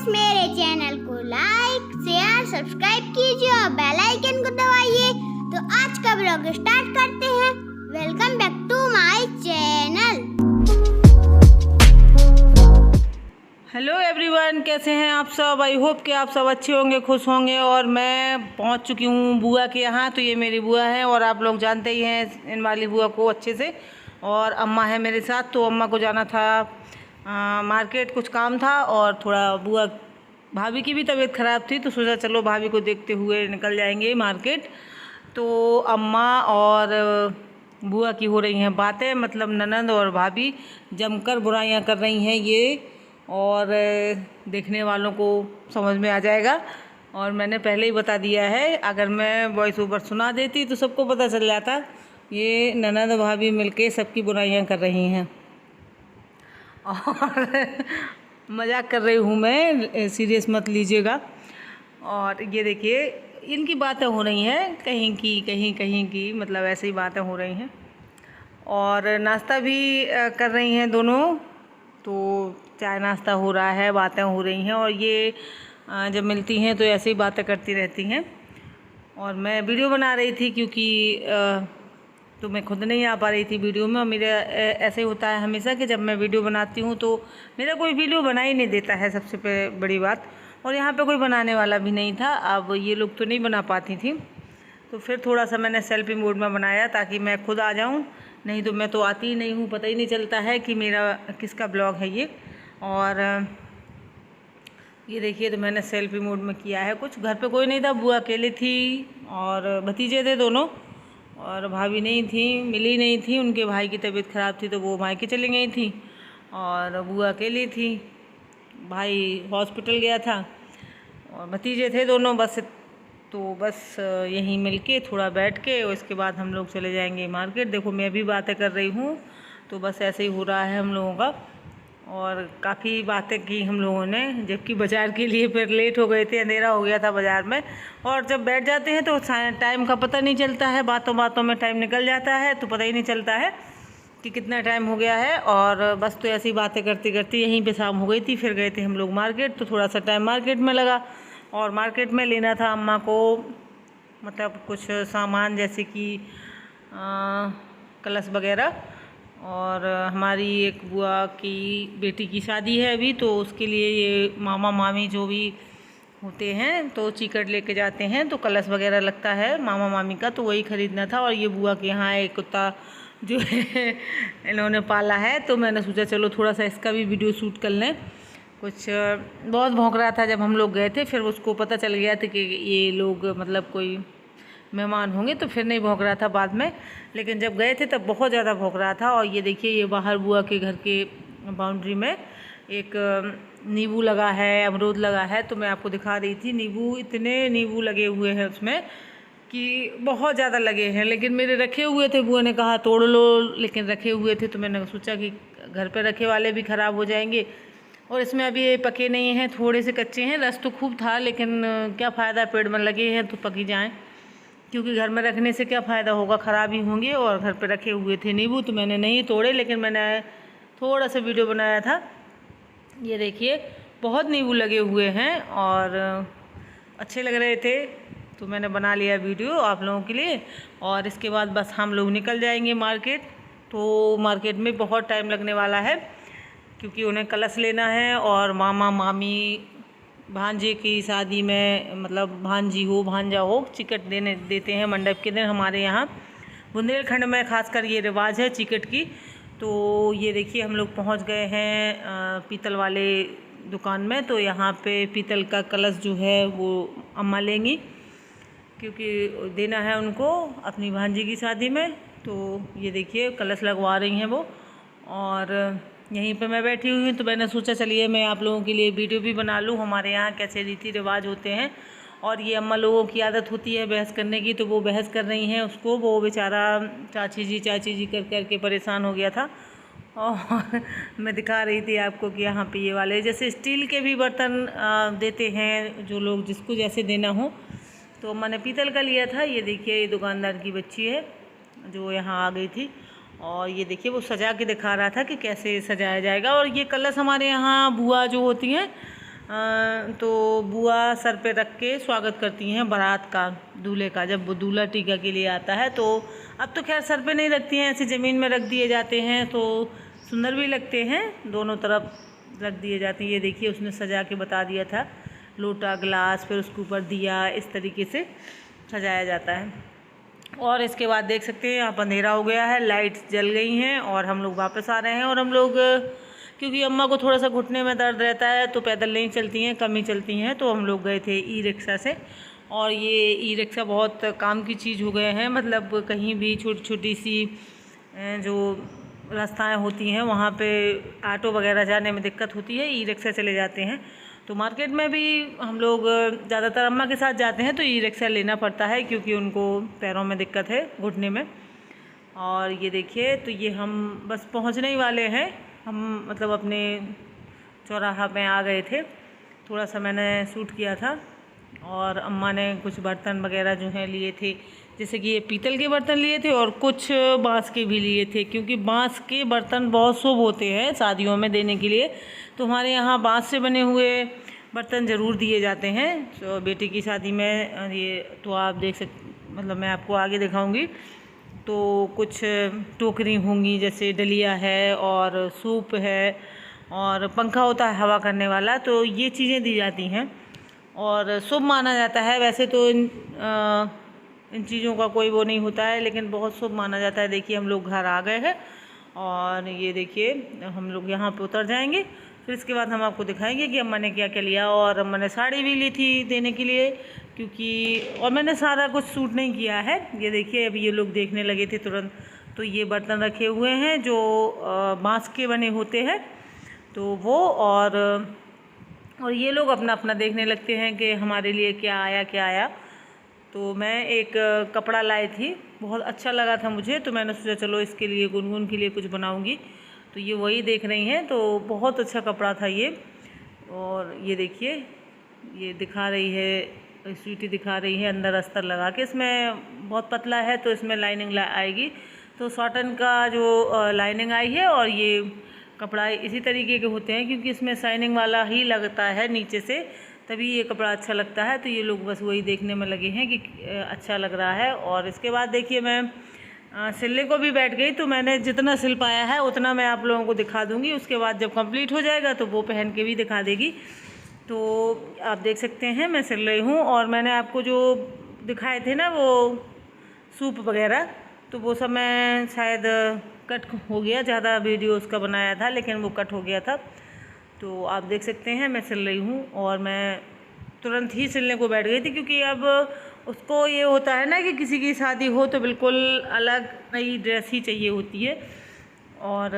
Guys, मेरे channel को like share subscribe कीजिए और बेल आइकन को दबाइए। तो आज का ब्लॉग स्टार्ट करते हैं। Welcome back to my channel. Hello everyone, कैसे हैं आप सब। आई होप कि आप सब अच्छे होंगे, खुश होंगे। और मैं पहुंच चुकी हूं बुआ के यहाँ। तो ये मेरी बुआ है और आप लोग जानते ही हैं इन वाली बुआ को अच्छे से। और अम्मा है मेरे साथ। तो अम्मा को जाना था मार्केट, कुछ काम था। और थोड़ा बुआ भाभी की भी तबीयत ख़राब थी तो सोचा चलो भाभी को देखते हुए निकल जाएंगे मार्केट। तो अम्मा और बुआ की हो रही हैं बातें, मतलब ननंद और भाभी जमकर बुराइयां कर रही हैं ये। और देखने वालों को समझ में आ जाएगा। और मैंने पहले ही बता दिया है, अगर मैं वॉइस ओवर सुना देती तो सबको पता चल जाता। ये ननंद भाभी मिलके सबकी बुराइयां कर रही हैं। और मजाक कर रही हूँ मैं, सीरियस मत लीजिएगा। और ये देखिए इनकी बातें हो रही हैं, कहीं की मतलब ऐसे ही बातें हो रही हैं। और नाश्ता भी कर रही हैं दोनों। तो चाय नाश्ता हो रहा है, बातें हो रही हैं। और ये जब मिलती हैं तो ऐसे ही बातें करती रहती हैं। और मैं वीडियो बना रही थी क्योंकि तो मैं खुद नहीं आ पा रही थी वीडियो में। और मेरा ऐसे ही होता है हमेशा कि जब मैं वीडियो बनाती हूँ तो मेरा कोई वीडियो बना ही नहीं देता है, सबसे बड़ी बात। और यहाँ पे कोई बनाने वाला भी नहीं था। अब ये लोग तो नहीं बना पाती थी, तो फिर थोड़ा सा मैंने सेल्फी मोड में बनाया ताकि मैं खुद आ जाऊँ। नहीं तो मैं तो आती ही नहीं हूँ, पता ही नहीं चलता है कि मेरा किसका ब्लॉग है ये। और ये देखिए तो मैंने सेल्फी मोड में किया है। कुछ घर पे कोई नहीं था, बुआ अकेली थी और भतीजे थे दोनों। और भाभी नहीं थी, मिली नहीं थी, उनके भाई की तबीयत ख़राब थी तो वो मायके चली गई थी। और बुआ अकेली थी, भाई हॉस्पिटल गया था और भतीजे थे दोनों। बस यहीं मिलके थोड़ा बैठ के उसके बाद हम लोग चले जाएंगे मार्केट। देखो मैं भी बातें कर रही हूँ, तो बस ऐसे ही हो रहा है हम लोगों का। और काफ़ी बातें की हम लोगों ने, जबकि बाज़ार के लिए फिर लेट हो गए थे, अंधेरा हो गया था बाज़ार में। और जब बैठ जाते हैं तो टाइम का पता नहीं चलता है, बातों बातों में टाइम निकल जाता है, तो पता ही नहीं चलता है कि कितना टाइम हो गया है। और बस तो ऐसी बातें करते करते यहीं पे शाम हो गई थी। फिर गए थे हम लोग मार्केट, तो थोड़ा सा टाइम मार्केट में लगा। और मार्केट में लेना था अम्मा को, मतलब कुछ सामान जैसे कि कलश वगैरह। और हमारी एक बुआ की बेटी की शादी है अभी, तो उसके लिए ये मामा मामी जो भी होते हैं तो चिकट लेके जाते हैं, तो कलश वगैरह लगता है मामा मामी का, तो वही ख़रीदना था। और ये बुआ के यहाँ एक कुत्ता जो है इन्होंने पाला है, तो मैंने सोचा चलो थोड़ा सा इसका भी वीडियो शूट कर लें। कुछ बहुत भौंक रहा था जब हम लोग गए थे, फिर उसको पता चल गया था कि ये लोग मतलब कोई मेहमान होंगे, तो फिर नहीं भौंक रहा था बाद में। लेकिन जब गए थे तब बहुत ज़्यादा भौंक रहा था। और ये देखिए ये बाहर बुआ के घर के बाउंड्री में एक नींबू लगा है, अमरूद लगा है, तो मैं आपको दिखा रही थी। इतने नींबू लगे हुए हैं उसमें कि बहुत ज़्यादा लगे हैं। लेकिन मेरे रखे हुए थे, बुआ ने कहा तोड़ लो, लेकिन रखे हुए थे तो मैंने सोचा कि घर पर रखे वाले भी ख़राब हो जाएंगे। और इसमें अभी ये पके नहीं हैं, थोड़े से कच्चे हैं। रस तो खूब था, लेकिन क्या फ़ायदा, पेड़ में लगे हैं तो पकी जाएं, क्योंकि घर में रखने से क्या फ़ायदा होगा, ख़राब ही होंगे। और घर पे रखे हुए थे नींबू तो मैंने नहीं तोड़े, लेकिन मैंने थोड़ा सा वीडियो बनाया था। ये देखिए बहुत नींबू लगे हुए हैं और अच्छे लग रहे थे, तो मैंने बना लिया वीडियो आप लोगों के लिए। और इसके बाद बस हम लोग निकल जाएंगे मार्केट। तो मार्केट में बहुत टाइम लगने वाला है, क्योंकि उन्हें कलश लेना है। और मामा मामी भांजे की शादी में, मतलब भांजी हो भांजा हो, चिकट देते हैं मंडप के दिन। हमारे यहाँ बुंदेलखंड में खासकर ये रिवाज है चिकट की। तो ये देखिए हम लोग पहुँच गए हैं पीतल वाले दुकान में। तो यहाँ पे पीतल का कलश जो है वो अम्मा लेंगी, क्योंकि देना है उनको अपनी भांजी की शादी में। तो ये देखिए कलश लगवा रही हैं वो। और यहीं पे मैं बैठी हुई हूँ, तो मैंने सोचा चलिए मैं आप लोगों के लिए वीडियो भी बना लूँ, हमारे यहाँ कैसे रीति रिवाज होते हैं। और ये अम्मा लोगों की आदत होती है बहस करने की, तो वो बहस कर रही हैं उसको। वो बेचारा चाची जी कर कर के परेशान हो गया था। और मैं दिखा रही थी आपको कि यहाँ पे ये वाले जैसे स्टील के भी बर्तन देते हैं जो लोग, जिसको जैसे देना हो। तो अम्मा ने पीतल का लिया था। ये देखिए ये दुकानदार की बच्ची है जो यहाँ आ गई थी। और ये देखिए वो सजा के दिखा रहा था कि कैसे सजाया जाएगा। और ये कलश हमारे यहाँ बुआ जो होती हैं तो बुआ सर पे रख के स्वागत करती हैं बारात का, दूल्हे का। जब वो दूल्हा टीका के लिए आता है तो अब तो खैर सर पे नहीं रखती हैं, ऐसे ज़मीन में रख दिए जाते हैं तो सुंदर भी लगते हैं, दोनों तरफ रख दिए जाते हैं। ये देखिए उसने सजा के बता दिया था, लोटा ग्लास, फिर उसके ऊपर दिया, इस तरीके से सजाया जाता है। और इसके बाद देख सकते हैं यहाँ पर अंधेरा हो गया है, लाइट्स जल गई हैं और हम लोग वापस आ रहे हैं। और हम लोग क्योंकि अम्मा को थोड़ा सा घुटने में दर्द रहता है तो पैदल नहीं चलती हैं, कम ही चलती हैं, तो हम लोग गए थे ई रिक्शा से। और ये ई रिक्शा बहुत काम की चीज़ हो गए हैं, मतलब कहीं भी छोटी छोटी सी जो रास्ताएं होती हैं वहाँ पे ऑटो वगैरह जाने में दिक्कत होती है, ई रिक्शा चले जाते हैं। तो मार्केट में भी हम लोग ज़्यादातर अम्मा के साथ जाते हैं तो ई रिक्शा लेना पड़ता है क्योंकि उनको पैरों में दिक्कत है, घुटने में। और ये देखिए, तो ये हम बस पहुंचने ही वाले हैं, हम मतलब अपने चौराहा में आ गए थे। थोड़ा सा मैंने शूट किया था और अम्मा ने कुछ बर्तन वगैरह जो हैं लिए थे, जैसे कि ये पीतल के बर्तन लिए थे और कुछ बांस के भी लिए थे, क्योंकि बांस के बर्तन बहुत शुभ होते हैं शादियों में देने के लिए। तो हमारे यहाँ बांस से बने हुए बर्तन ज़रूर दिए जाते हैं। तो बेटी की शादी में ये तो आप देख मतलब मैं आपको आगे दिखाऊंगी। तो कुछ टोकरी होंगी, जैसे डलिया है और सूप है और पंखा होता है हवा करने वाला, तो ये चीज़ें दी जाती हैं और शुभ माना जाता है। वैसे तो इन चीज़ों का कोई वो नहीं होता है, लेकिन बहुत शुभ माना जाता है। देखिए हम लोग घर आ गए हैं और ये देखिए हम लोग यहाँ पे उतर जाएंगे, फिर इसके बाद हम आपको दिखाएंगे कि अम्मा ने क्या क्या लिया। और अम्मा ने साड़ी भी ली थी देने के लिए, क्योंकि और मैंने सारा कुछ सूट नहीं किया है। ये देखिए अभी ये लोग देखने लगे थे तुरंत, तो ये बर्तन रखे हुए हैं जो बांस के बने होते हैं, तो वो और ये लोग अपना अपना देखने लगते हैं कि हमारे लिए क्या आया क्या आया। तो मैं एक कपड़ा लाई थी, बहुत अच्छा लगा था मुझे, तो मैंने सोचा चलो इसके लिए गुनगुन के लिए कुछ बनाऊंगी। तो ये वही देख रही हैं, तो बहुत अच्छा कपड़ा था ये। और ये देखिए ये दिखा रही है, स्वीटी दिखा रही है अंदर अस्तर लगा के। इसमें बहुत पतला है तो इसमें लाइनिंग आएगी, तो कॉटन का जो लाइनिंग आई है। और ये कपड़ा इसी तरीके के होते हैं क्योंकि इसमें शाइनिंग वाला ही लगता है नीचे से, तभी ये कपड़ा अच्छा लगता है। तो ये लोग बस वही देखने में लगे हैं कि अच्छा लग रहा है। और इसके बाद देखिए मैं सिलने को भी बैठ गई, तो मैंने जितना सिल पाया है उतना मैं आप लोगों को दिखा दूंगी। उसके बाद जब कंप्लीट हो जाएगा तो वो पहन के भी दिखा देगी। तो आप देख सकते हैं मैं सिल रही हूँ। और मैंने आपको जो दिखाए थे ना वो सूप वगैरह, तो वो सब मैं शायद कट हो गया, ज़्यादा वीडियो उसका बनाया था लेकिन वो कट हो गया था। तो आप देख सकते हैं मैं सिल रही हूँ और मैं तुरंत ही सिलने को बैठ गई थी, क्योंकि अब उसको ये होता है ना कि किसी की शादी हो तो बिल्कुल अलग नई ड्रेस ही चाहिए होती है। और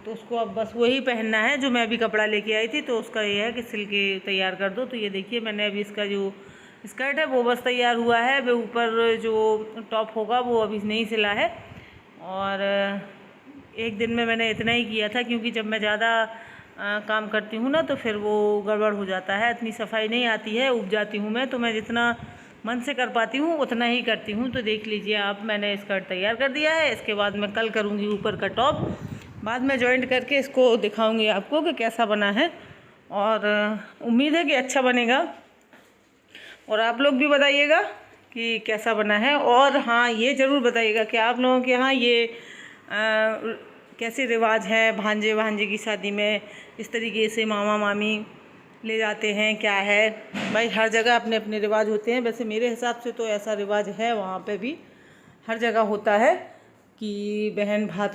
तो उसको अब बस वही पहनना है जो मैं अभी कपड़ा लेके आई थी, तो उसका ये है कि सिल के तैयार कर दो। तो ये देखिए मैंने अभी इसका जो स्कर्ट है वो बस तैयार हुआ है, वो ऊपर जो टॉप होगा वो अभी नहीं सिला है। और एक दिन में मैंने इतना ही किया था, क्योंकि जब मैं ज़्यादा काम करती हूँ ना तो फिर वो गड़बड़ हो जाता है, इतनी सफाई नहीं आती है, उब जाती हूँ मैं। तो मैं जितना मन से कर पाती हूँ उतना ही करती हूँ। तो देख लीजिए आप, मैंने स्कर्ट तैयार कर दिया है। इसके बाद मैं कल करूँगी ऊपर का टॉप, बाद में जॉइंट करके इसको दिखाऊँगी आपको कि कैसा बना है। और उम्मीद है कि अच्छा बनेगा, और आप लोग भी बताइएगा कि कैसा बना है। और हाँ, ये ज़रूर बताइएगा कि आप लोगों के यहाँ ये कैसे रिवाज है भांजे भांजे की शादी में, इस तरीके से मामा मामी ले जाते हैं, क्या है। भाई हर जगह अपने अपने रिवाज होते हैं, वैसे मेरे हिसाब से तो ऐसा रिवाज है वहाँ पे भी, हर जगह होता है कि बहन भात